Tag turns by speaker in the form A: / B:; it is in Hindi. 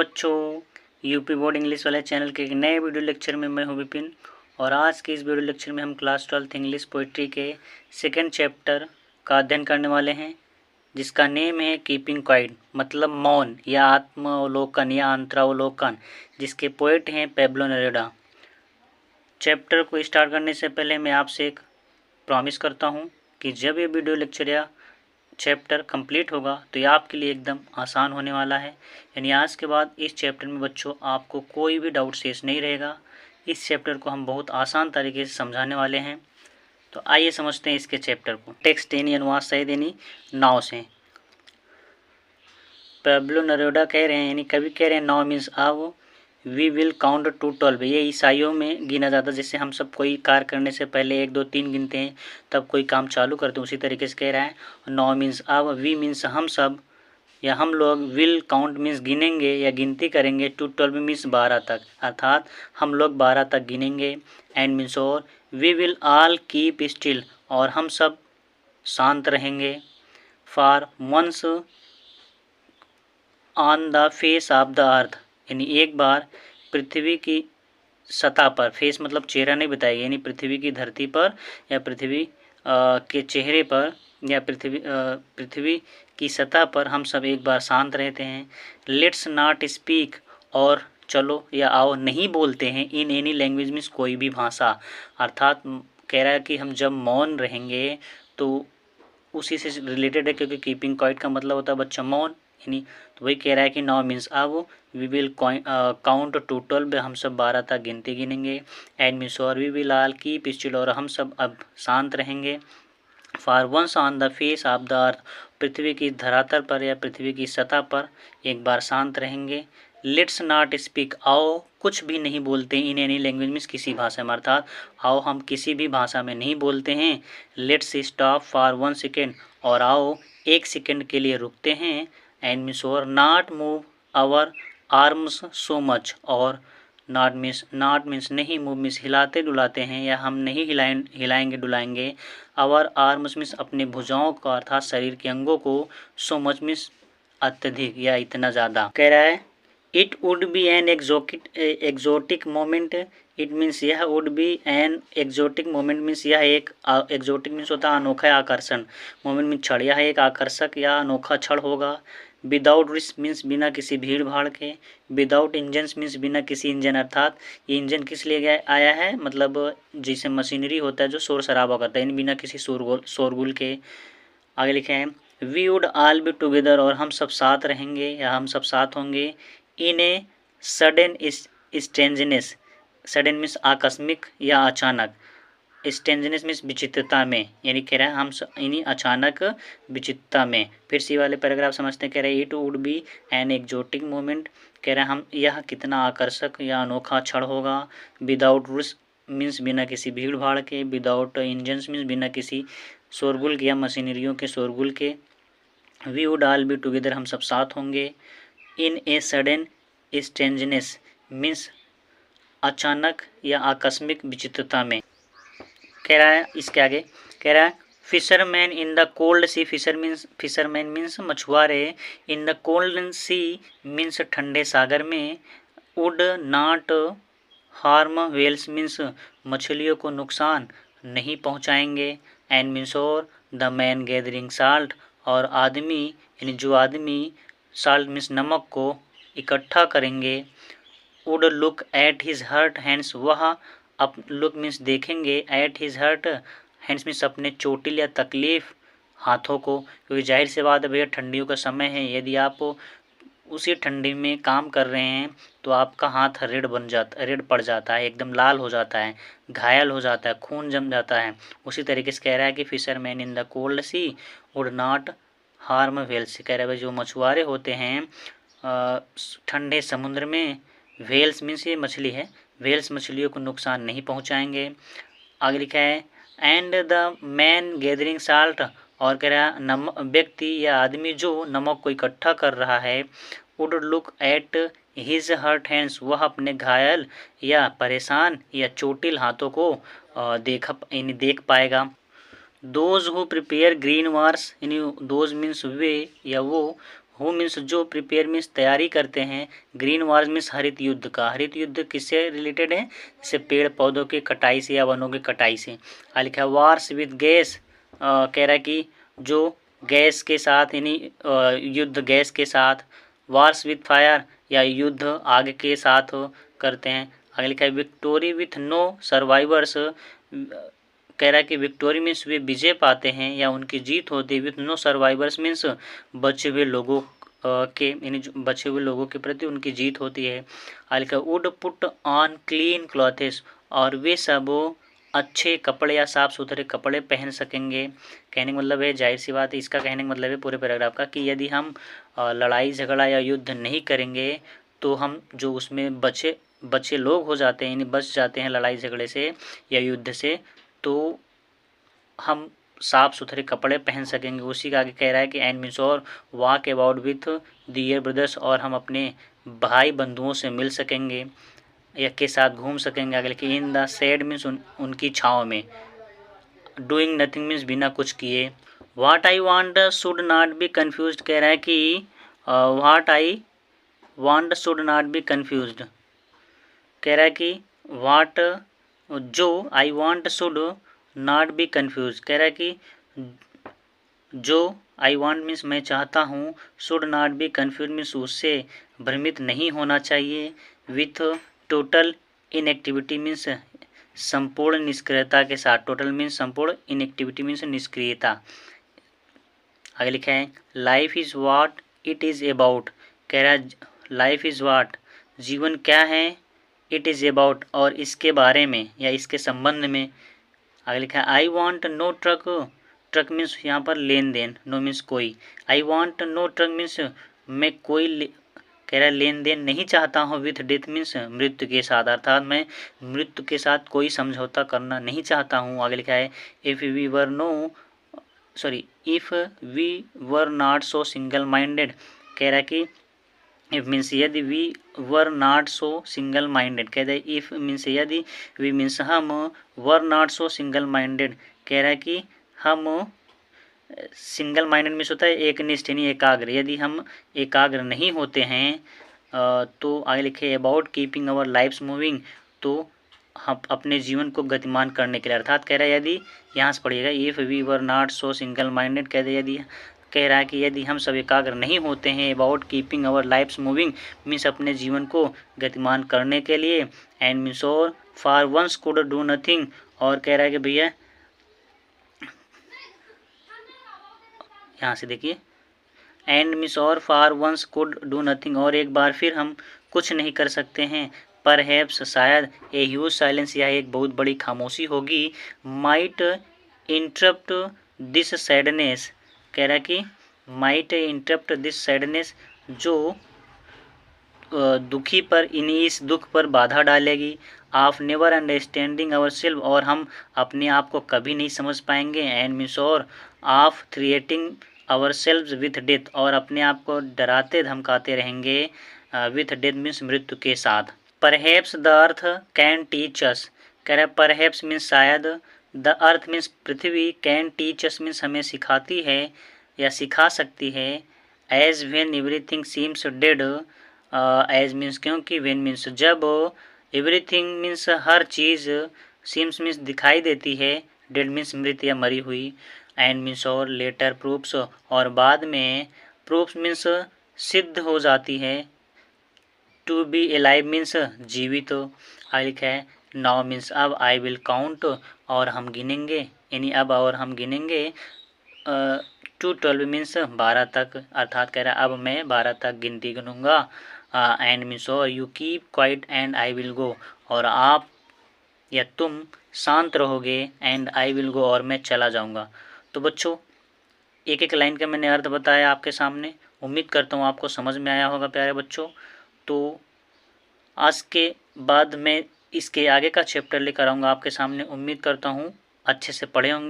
A: बच्चों, यूपी बोर्ड इंग्लिश वाले चैनल के एक नए वीडियो लेक्चर में मैं हूं विपिन। और आज के इस वीडियो लेक्चर में हम क्लास 12th इंग्लिश पोइट्री के सेकंड चैप्टर का अध्ययन करने वाले हैं, जिसका नेम है कीपिंग क्वाइट, मतलब मौन या आत्मावलोकन या अंतरावलोकन, जिसके पोएट हैं पेब्लो नेरुदा। चैप्टर को स्टार्ट करने से पहले मैं आपसे एक प्रॉमिस करता हूँ कि जब ये वीडियो लेक्चर या चैप्टर कंप्लीट होगा तो ये आपके लिए एकदम आसान होने वाला है। यानी आज के बाद इस चैप्टर में बच्चों आपको कोई भी डाउट शेष नहीं रहेगा। इस चैप्टर को हम बहुत आसान तरीके से समझाने वाले हैं। तो आइए समझते हैं इसके चैप्टर को। टेक्स्ट यानी अनुवाद सहित यानी नाव से पेब्लो नेरुदा कह रहे हैं, यानी कवि कह रहे हैं, नाउ मीन्स आओ, वी विल काउंट टू 12। ये ईसाइयों में गिना जाता है, जैसे हम सब कोई कार्य करने से पहले 1 2 3 गिनते हैं तब कोई काम चालू करते हैं, उसी तरीके से कह रहा है। नाउ मीन्स अब, वी मीन्स हम सब या हम लोग, विल काउंट मीन्स गिनेंगे या गिनती करेंगे, टू 12 मीन्स 12 तक, अर्थात हम लोग 12 तक गिनेंगे। एंड मीन्स और, we will all keep still, और हम सब शांत रहेंगे। For once on the face of the earth, यानी एक बार पृथ्वी की सतह पर, फेस मतलब चेहरा नहीं बताएगा, यानी पृथ्वी की धरती पर या पृथ्वी के चेहरे पर या पृथ्वी की सतह पर हम सब एक बार शांत रहते हैं। लेट्स नॉट स्पीक, और चलो या आओ नहीं बोलते हैं, इन एनी लैंग्वेज मीन्स कोई भी भाषा, अर्थात कह रहा है कि हम जब मौन रहेंगे तो उसी से रिलेटेड है, क्योंकि कीपिंग क्वाइट का मतलब होता है बच्चा मौन, यानी तो वही कह रहा है कि नाउ मीन्स अब, वी विल काउंट टू 12, हम सब 12 तक गिनती गिनेंगे। एंड मीन्स और, we will all keep still, और हम सब अब शांत रहेंगे। For once on the face of the earth, पृथ्वी की धरातल पर या पृथ्वी की सतह पर एक बार शांत रहेंगे। लेट्स नॉट स्पीक, आओ कुछ भी नहीं बोलते, इन एनी लैंग्वेज मीन्स किसी भाषा में, अर्थात आओ हम किसी भी भाषा में नहीं बोलते हैं। लेट्स स्टॉप फॉर 1 सेकेंड, और आओ 1 सेकेंड के लिए रुकते हैं। एंड मीन्स और, not move our arms so much, और नॉट मीन्स नहीं, मूव मीन्स हिलाते डुलाते हैं या हम नहीं हिलाएंगे डुलाएंगे। आवर आर्म्स मीन्स अपने भुजाओं का, अर्थात शरीर के अंगों को, सो मच मीन्स अत्यधिक या इतना ज़्यादा। कह रहा है it would be an exotic moment, it means यह would be an exotic moment means यह एक एक्जोटिक मीन्स होता है अनोखा आकर्षण, मोमेंट मीन्स क्षण, यह एक आकर्षक या अनोखा क्षण होगा। विदाउट रिस्क मीन्स बिना किसी भीड़ भाड़ के, विदाउट इंजन्स मीन्स बिना किसी इंजन, अर्थात ये इंजन किस लिए आया है, मतलब जैसे मशीनरी होता है जो शोर शराबा करता है, बिना किसी शोरगुल के। आगे लिखे हैं we would all be together, और हम सब साथ रहेंगे या हम सब साथ होंगे। In a sudden strangeness, sudden means आकस्मिक या अचानक, स्ट्रेंजनेस मीन्स विचित्रता में, यानी कह रहा है हम इन्हीं अचानक विचित्रता में। फिर सी वाले पैराग्राफ समझते हैं, कह रहे हैं it would be an exotic moment, कह रहे हैं हम यह कितना आकर्षक या अनोखा क्षण होगा। विदाउट रिस्क मीन्स बिना किसी भीड़ भाड़ के, विदाउट इंजन्स मीन्स बिना किसी शोरगुल के या मशीनरियों के शोरगुल के। We would all be together, हम सब साथ होंगे। In a sudden strangeness means अचानक या आकस्मिक विचित्रता में। कह रहा है इसके आगे, कह रहा है fisherman in the cold sea, fisherman means मछुआरे, in the cold sea means ठंडे सागर में, would not harm whales means मछलियों को नुकसान नहीं पहुंचाएंगे। एंड मीन्स और, द मैन गैदरिंग साल्ट, और आदमी यानी जो आदमी साल्ट मीन्स नमक को इकट्ठा करेंगे। Would look at his hurt hands, वह अप लुक मीन्स देखेंगे, at his hurt hands means अपने चोटिल या तकलीफ हाथों को, क्योंकि जाहिर सी बात है भैया ठंडियों का समय है, यदि आप उसी ठंडी में काम कर रहे हैं तो आपका हाथ रेड पड़ जाता है, एकदम लाल हो जाता है, घायल हो जाता है, खून जम जाता है। उसी तरीके से कह रहा है कि fisherman in the cold sea would not harm whales, कह रहा है जो मछुआरे होते हैं ठंडे समुद्र में, वेल्स मीन्स ये मछली है, वेल्स मछलियों को नुकसान नहीं पहुंचाएंगे। आगे लिखा है and the man gathering salt, और कह रहा है व्यक्ति या आदमी जो नमक को इकट्ठा कर रहा है, would look at his hurt hands, वह अपने घायल या परेशान या चोटिल हाथों को देख पाएगा। Those who prepare green wars, यानी दोज मीन्स वे या वो, हु मीन्स जो, प्रिपेयर मीन्स तैयारी करते हैं, ग्रीन वॉर मीन्स हरित युद्ध का। हरित युद्ध किससे रिलेटेड है? जैसे पेड़ पौधों की कटाई से या वनों की कटाई से। लिखा है वार्स विद गैस, कह रहा है कि जो गैस के साथ यानी युद्ध गैस के साथ, वार्स विथ फायर या युद्ध आग के साथ करते हैं। आगे लिखा है विक्टोरी विथ नो सर्वाइवर्स, कह रहा है कि विक्टोरी मीन्स वे विजय पाते हैं या उनकी जीत होती है, विथ नो सर्वाइवर्स मीन्स बचे हुए लोगों के यानी बचे हुए लोगों के प्रति उनकी जीत होती है। आगे लिखा है would put on clean clothes, और वे सब अच्छे कपड़े या साफ सुथरे कपड़े पहन सकेंगे। कहने का मतलब है, जाहिर सी बात है, इसका कहने का मतलब है पूरे पैराग्राफ का कि यदि हम लड़ाई झगड़ा या युद्ध नहीं करेंगे तो हम जो उसमें बचे लोग हो जाते हैं यानी बच जाते हैं लड़ाई झगड़े से या युद्ध से, तो हम साफ सुथरे कपड़े पहन सकेंगे। उसी का आगे कह रहा है कि एंड मीन्स और walk about with dear brothers, और हम अपने भाई बंधुओं से मिल सकेंगे या के साथ घूम सकेंगे। आगे लिखिए इन द शेड मीन्स उनकी छाँव में। डूइंग नथिंग मीन्स बिना कुछ किए। What I want should not be confused, कह रहा है कि what I want should not be confused, कह रहा है कि व्हाट जो I want should not be confuse, कह रहा है कि जो आई वांट मीन्स मैं चाहता हूँ, should not be confuse means उससे भ्रमित नहीं होना चाहिए, विथ टोटल इनएक्टिविटी मीन्स संपूर्ण निष्क्रियता के साथ। टोटल मीन्स संपूर्ण, इनएक्टिविटी मीन्स निष्क्रियता। आगे लिखा है life is what it is about, कह रहा है लाइफ इज़ व्हाट जीवन क्या है, इट इज़ अबाउट और इसके बारे में या इसके संबंध में। आगे लिखा है I want no truck, truck means यहाँ पर लेन देन, नो मीन्स कोई। I want no truck means मैं कोई कह रहा है लेन देन नहीं चाहता हूँ, विथ डेथ मीन्स मृत्यु के साथ, अर्थात मैं मृत्यु के साथ कोई समझौता करना नहीं चाहता हूँ। आगे लिखा है if we were not so single minded, कह रहा है कि इफ मीन्स यदि we were not so single minded, कह रहा है इफ मीन्स यदि, वी मीन्स हम, were not so single minded, कह रहा है कि हम सिंगल माइंडेड मीन्स होता है एकनिष्ठ यानी एकाग्र, यदि हम एकाग्र नहीं होते हैं तो आगे लिखे about keeping our lifes moving, तो हम अपने जीवन को गतिमान करने के लिए, अर्थात कह रहा है यदि, यहाँ से पढ़िएगा if we were not so single minded, कह रहा है कि यदि हम सब एकाग्र नहीं होते हैं, about keeping our lifes moving means अपने जीवन को गतिमान करने के लिए, एंड मीन्स और for once could do nothing, और कह रहा है कि भैया यहाँ से देखिए एंड मीन्स और for once could do nothing, और एक बार फिर हम कुछ नहीं कर सकते हैं, परहैप्स शायद, ए ह्यूज साइलेंस या एक बहुत बड़ी खामोशी होगी, माइट इंटरप्ट दिस सैडनेस, कह रहा है कि माइट इंटरप्ट दिस सैडनेस जो दुखी पर इस दुख पर बाधा डालेगी, of never understanding our self, और हम अपने आप को कभी नहीं समझ पाएंगे, एंड मीन्स और of threatening our self with death, और अपने आप को डराते धमकाते रहेंगे विथ डेथ मीन्स मृत्यु के साथ। Perhaps the earth can teach us, कह रहा है परहैप्स मीन्स शायद, द अर्थ मीन्स पृथ्वी, कैन टीच अस मीन्स हमें सिखाती है या सिखा सकती है, as when everything seems dead, as means क्योंकि, व्हेन मीन्स जब, एवरीथिंग मीन्स हर चीज़, सीम्स मीन्स दिखाई देती है, डेड मीन्स मृत या मरी हुई, एंड मीन्स और लेटर प्रूफ्स, और बाद में, प्रूफ्स मीन्स सिद्ध हो जाती है, टू बी एलाइव मीन्स जीवित। आई लिखा है नाउ मीन्स अब, आई विल काउंट और हम गिनेंगे, यानी अब और हम गिनेंगे, टू 12 मीन्स 12 तक, अर्थात कह रहा है अब मैं 12 तक गिनती गिनूंगा, एंड मीन्स और you keep quiet and I will go, और आप या तुम शांत रहोगे, एंड आई विल गो और मैं चला जाऊंगा। तो बच्चों एक एक लाइन का मैंने अर्थ बताया आपके सामने, उम्मीद करता हूँ आपको समझ में आया होगा प्यारे बच्चों। तो आज के बाद मैं इसके आगे का चैप्टर लेकर आऊँगा आपके सामने, उम्मीद करता हूँ अच्छे से पढ़े होंगे।